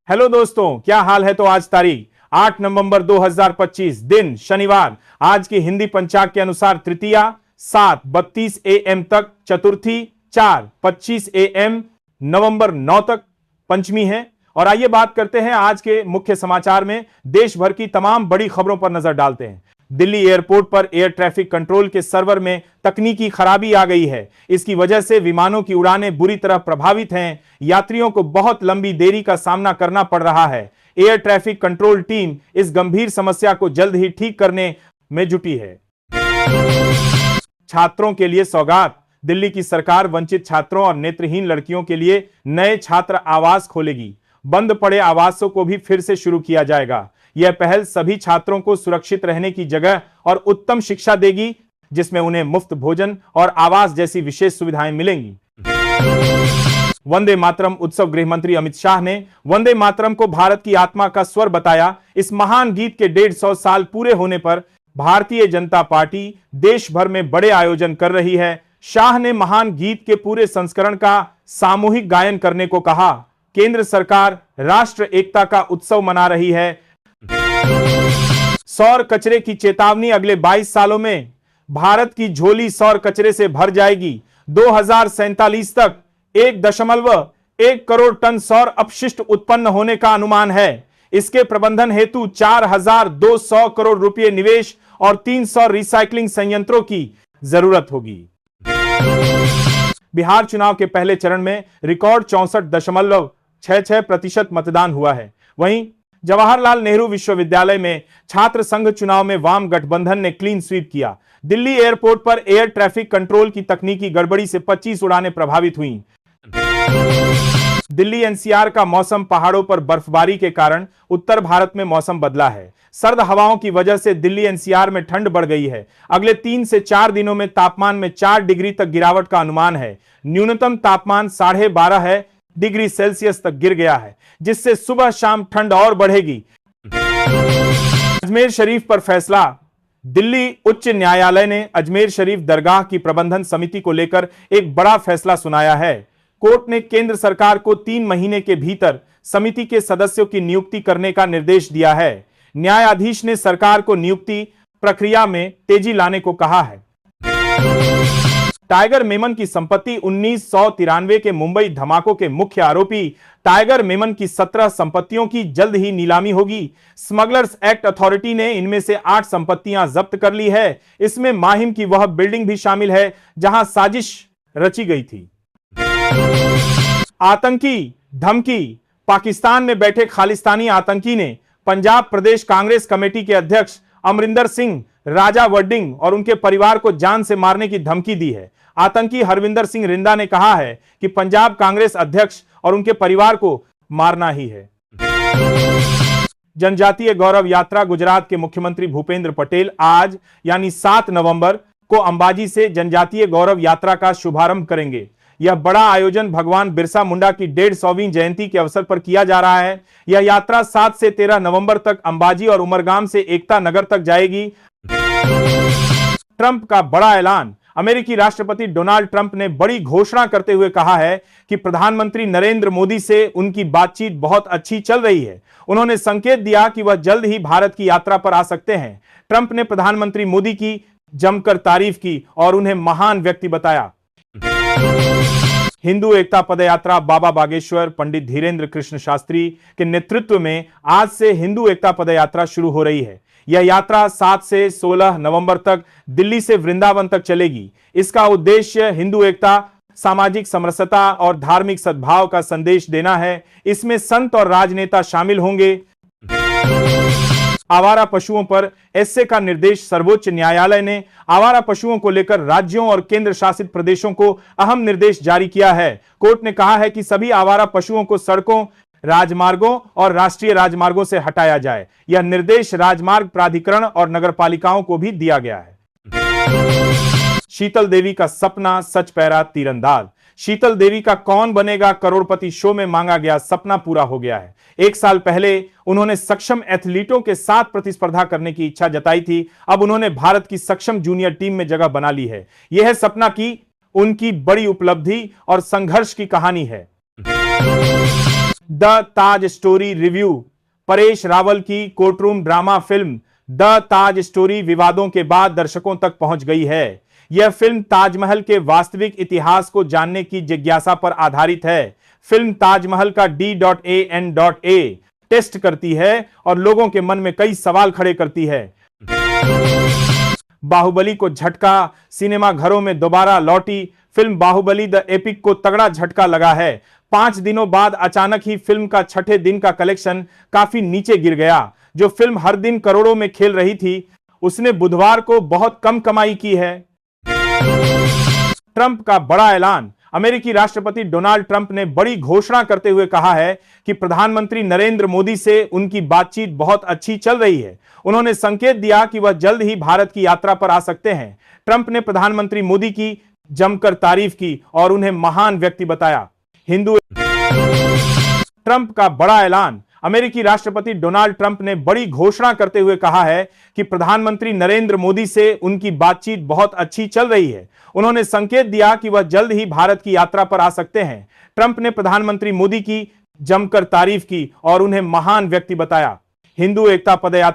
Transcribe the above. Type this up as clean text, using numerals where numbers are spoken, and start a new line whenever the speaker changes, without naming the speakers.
Hello दोस्तों, क्या हाल है। तो आज तारीख 8 नवंबर 2025 दिन शनिवार। आज की हिंदी पंचांग के अनुसार तृतीया 7:32 AM तक, चतुर्थी 4:25 AM, नवंबर 9 तक पंचमी है। और आइए बात करते हैं आज के मुख्य समाचार में। देश भर की तमाम बड़ी खबरों पर नजर डालते हैं। दिल्ली एयरपोर्ट पर एयर ट्रैफिक कंट्रोल के सर्वर में तकनीकी खराबी आ गई है। इसकी वजह से विमानों की उड़ानें बुरी तरह प्रभावित हैं। यात्रियों को बहुत लंबी देरी का सामना करना पड़ रहा है। एयर ट्रैफिक कंट्रोल टीम इस गंभीर समस्या को जल्द ही ठीक करने में जुटी है। छात्रों के लिए सौगात। दिल्ली की सरकार वंचित छात्रों और नेत्रहीन लड़कियों के लिए नए छात्र आवास खोलेगी। बंद पड़े आवासों को भी फिर से शुरू किया जाएगा। यह पहल सभी छात्रों को सुरक्षित रहने की जगह और उत्तम शिक्षा देगी, जिसमें उन्हें मुफ्त भोजन और आवास जैसी विशेष सुविधाएं मिलेंगी। वंदे मातरम उत्सव। गृह मंत्री अमित शाह ने वंदे मातरम को भारत की आत्मा का स्वर बताया। इस महान गीत के 150 साल पूरे होने पर भारतीय जनता पार्टी देश भर में बड़े आयोजन कर रही है। शाह ने महान गीत के पूरे संस्करण का सामूहिक गायन करने को कहा। केंद्र सरकार राष्ट्र एकता का उत्सव मना रही है। सौर कचरे की चेतावनी। अगले 22 सालों में भारत की झोली सौर कचरे से भर जाएगी। 2047 तक 1.1 करोड़ टन सौर अपशिष्ट उत्पन्न होने का अनुमान है। इसके प्रबंधन हेतु 4,200 करोड़ रुपए निवेश और 300 रिसाइकलिंग संयंत्रों की जरूरत होगी। बिहार चुनाव के पहले चरण में रिकॉर्ड 64.66% मतदान हुआ है। वहीं जवाहरलाल नेहरू विश्वविद्यालय में छात्र संघ चुनाव में वाम गठबंधन ने क्लीन स्वीप किया। दिल्ली एयरपोर्ट पर एयर ट्रैफिक कंट्रोल की तकनीकी गड़बड़ी से 25 उड़ानें प्रभावित हुईं। दिल्ली एनसीआर का मौसम। पहाड़ों पर बर्फबारी के कारण उत्तर भारत में मौसम बदला है। सर्द हवाओं की वजह से दिल्ली एनसीआर में ठंड बढ़ गई है। अगले 3 से 4 दिनों में तापमान में 4 डिग्री तक गिरावट का अनुमान है। न्यूनतम तापमान 12.5 डिग्री सेल्सियस तक गिर गया है, जिससे सुबह शाम ठंड और बढ़ेगी। अजमेर शरीफ पर फैसला। दिल्ली उच्च न्यायालय ने अजमेर शरीफ दरगाह की प्रबंधन समिति को लेकर एक बड़ा फैसला सुनाया है। कोर्ट ने केंद्र सरकार को 3 महीने के भीतर समिति के सदस्यों की नियुक्ति करने का निर्देश दिया है। न्यायाधीश ने सरकार को नियुक्ति प्रक्रिया में तेजी लाने को कहा है। टाइगर मेमन की संपत्ति। 1993 के मुंबई धमाकों के मुख्य आरोपी टाइगर मेमन की 17 संपत्तियों की जल्द ही नीलामी होगी। स्मगलर्स एक्ट अथॉरिटी ने इनमें से 8 संपत्तियां जब्त कर ली है। इसमें माहिम की वह बिल्डिंग भी शामिल है जहां साजिश रची गई थी। आतंकी धमकी। पाकिस्तान में बैठे खालिस्तानी आतंकी ने पंजाब प्रदेश कांग्रेस कमेटी के अध्यक्ष अमरिंदर सिंह राजा वड्डिंग और उनके परिवार को जान से मारने की धमकी दी है। आतंकी हरविंदर सिंह रिंदा ने कहा है कि पंजाब कांग्रेस अध्यक्ष और उनके परिवार को मारना ही है। जनजातीय गौरव यात्रा। गुजरात के मुख्यमंत्री भूपेंद्र पटेल आज यानी 7 नवंबर को अंबाजी से जनजातीय गौरव यात्रा का शुभारंभ करेंगे। यह बड़ा आयोजन भगवान बिरसा मुंडा की 150वीं जयंती के अवसर पर किया जा रहा है। यह यात्रा 7 से 13 नवंबर तक अंबाजी और उमरगाम से एकता नगर तक जाएगी। ट्रंप का बड़ा ऐलान। अमेरिकी राष्ट्रपति डोनाल्ड ट्रंप ने बड़ी घोषणा करते हुए कहा है कि प्रधानमंत्री नरेंद्र मोदी से उनकी बातचीत बहुत अच्छी चल रही है। उन्होंने संकेत दिया कि वह जल्द ही भारत की यात्रा पर आ सकते हैं। ट्रंप ने प्रधानमंत्री मोदी की जमकर तारीफ की और उन्हें महान व्यक्ति बताया। हिंदू एकता पदयात्रा। बाबा बागेश्वर पंडित धीरेन्द्र कृष्ण शास्त्री के नेतृत्व में आज से हिंदू एकता पदयात्रा शुरू हो रही है। यह यात्रा 7 से 16 नवंबर तक दिल्ली से वृंदावन तक चलेगी। इसका उद्देश्य हिंदू एकता, सामाजिक समरसता और धार्मिक सद्भाव का संदेश देना है। इसमें संत और राजनेता शामिल होंगे। आवारा पशुओं पर एसए का निर्देश। सर्वोच्च न्यायालय ने आवारा पशुओं को लेकर राज्यों और केंद्र शासित प्रदेशों को अहम निर्देश जारी किया है। कोर्ट ने कहा है कि सभी आवारा पशुओं को सड़कों, राजमार्गों और राष्ट्रीय राजमार्गों से हटाया जाए। यह निर्देश राजमार्ग प्राधिकरण और नगरपालिकाओं को भी दिया गया है। शीतल देवी का सपना सच पैरा तीरंदाज। शीतल देवी का कौन बनेगा करोड़पति शो में मांगा गया सपना पूरा हो गया है। 1 साल पहले उन्होंने सक्षम एथलीटों के साथ प्रतिस्पर्धा करने की इच्छा जताई थी। अब उन्होंने भारत की सक्षम जूनियर टीम में जगह बना ली है। यह सपना की उनकी बड़ी उपलब्धि और संघर्ष की कहानी है। The Taj story review. Paresh Rawal की courtroom drama film the Taj story विवादों के बाद दर्शकों तक पहुंच गई है। यह फिल्म ताजमहल के वास्तविक इतिहास को जानने की जिज्ञासा पर आधारित है। फिल्म ताजमहल का D.A.N.A टेस्ट करती है और लोगों के मन में कई सवाल खड़े करती है। बाहुबली को झटका, सिनेमा घरों में दोबारा लौटी। फिल्म बाहुबली द एपिक को तगड़ा झटका लगा है। 5 दिनों बाद अचानक ही फिल्म का छठे दिन का कलेक्शन काफी नीचे गिर गया। जो फिल्म हर दिन करोड़ों में खेल रही थी, उसने बुधवार को बहुत कम कमाई की है। ट्रंप का बड़ा ऐलान। अमेरिकी राष्ट्रपति डोनाल्ड ट्रंप ने बड़ी घोषणा करते हुए कहा है कि प्रधानमंत्री नरेंद्र मोदी से उनकी बातचीत बहुत अच्छी चल रही है। उन्होंने संकेत दिया कि वह जल्द ही भारत की यात्रा पर आ सकते हैं। ट्रंप ने प्रधानमंत्री मोदी की जमकर तारीफ की और उन्हें महान व्यक्ति बताया। हिंदू। ट्रंप का बड़ा ऐलान। अमेरिकी राष्ट्रपति डोनाल्ड ट्रंप ने बड़ी घोषणा करते हुए कहा है कि प्रधानमंत्री नरेंद्र मोदी से उनकी बातचीत बहुत अच्छी चल रही है। उन्होंने संकेत दिया कि वह जल्द ही भारत की यात्रा पर आ सकते हैं। ट्रंप ने प्रधानमंत्री मोदी की जमकर तारीफ की और उन्हें महान व्यक्ति बताया। हिंदू एकता पदयात्रा